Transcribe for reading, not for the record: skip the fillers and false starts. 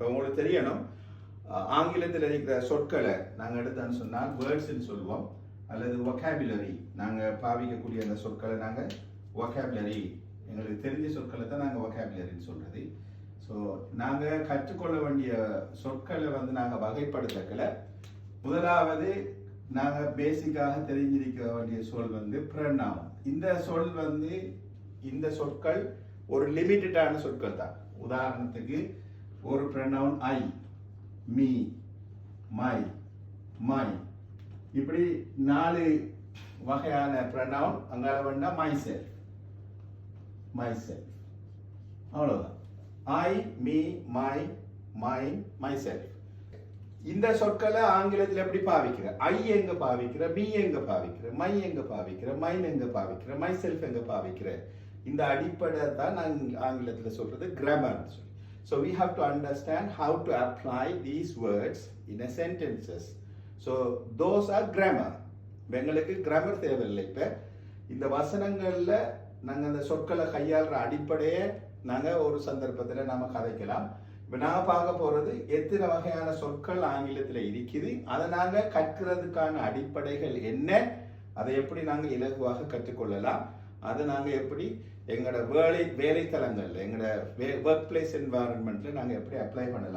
இப்போ உங்களுக்கு தெரியணும், ஆங்கிலத்தில் இருக்கிற சொற்களை நாங்கள் எடுத்தோன்னு சொன்னால் வேர்ட்ஸ்ன்னு சொல்லுவோம், அல்லது ஒகாபுலரி. நாங்கள் பாவிக்கக்கூடிய அந்த சொற்களை நாங்கள் ஒகாபுலரி, எங்களுக்கு தெரிஞ்ச சொற்களை தான் நாங்கள் ஒகாபுலரின்னு சொல்கிறது. ஸோ நாங்கள் கற்றுக்கொள்ள வேண்டிய சொற்களை வந்து நாங்கள் வகைப்படுத்தக்கல. முதலாவது நாங்கள் பேசிக்காக தெரிஞ்சிருக்க வேண்டிய சொல் வந்து ப்ரொனவுன். இந்த சொல் வந்து, இந்த சொற்கள் ஒரு லிமிட்டடான சொற்கள் தான். உதாரணத்துக்கு ஒரு pronoun I, me, my, my, இப்படி 4 வகையான ப்ரொனவுன். அங்கால வேண்டாம் மை செல்ஃப், மை செல்ஃப், அவ்வளோதான். I, me, my, mine, myself. இந்த சொற்களை ஆங்கிலத்தில் எப்படி பாவிக்கிற? ஐ எங்க பாவிக்கிற, மீ எங்க பாவிக்கிற, மை எங்க பாவிக்கிற, மைன் எங்க பாவிக்கிற, மை செல்ஃப் எங்க பாவிக்கிற? இந்த அடிப்படை தான் நான் ஆங்கிலத்தில் சொல்றது கிராமர் சொல்லி. So we have to understand how to apply these words in a sentences. So those are grammar. எங்களுக்கு கிராமர் தேவையில்லை. இப்போ இந்த வசனங்கள்ல நாங்கள் அந்த சொற்களை கையாளுற அடிப்படையை நாங்கள் ஒரு சந்தர்ப்பத்தில் நாம கதைக்கலாம். இப்போ நான் பார்க்க போறது எத்தனை வகையான சொற்கள் ஆங்கிலத்தில் இருக்குது, அதை நாங்கள் கற்கிறதுக்கான அடிப்படைகள் என்ன, அதை எப்படி நாங்கள் இலகுவாக கற்றுக்கொள்ளலாம், அதை நாங்கள் எப்படி எங்களோட வேலைத்தலங்கள்ல, எங்களோட ஒர்க் பிளேஸ் என்வாரன்மெண்ட்ல நாங்கள் எப்படி அப்ளை பண்ணலாம்.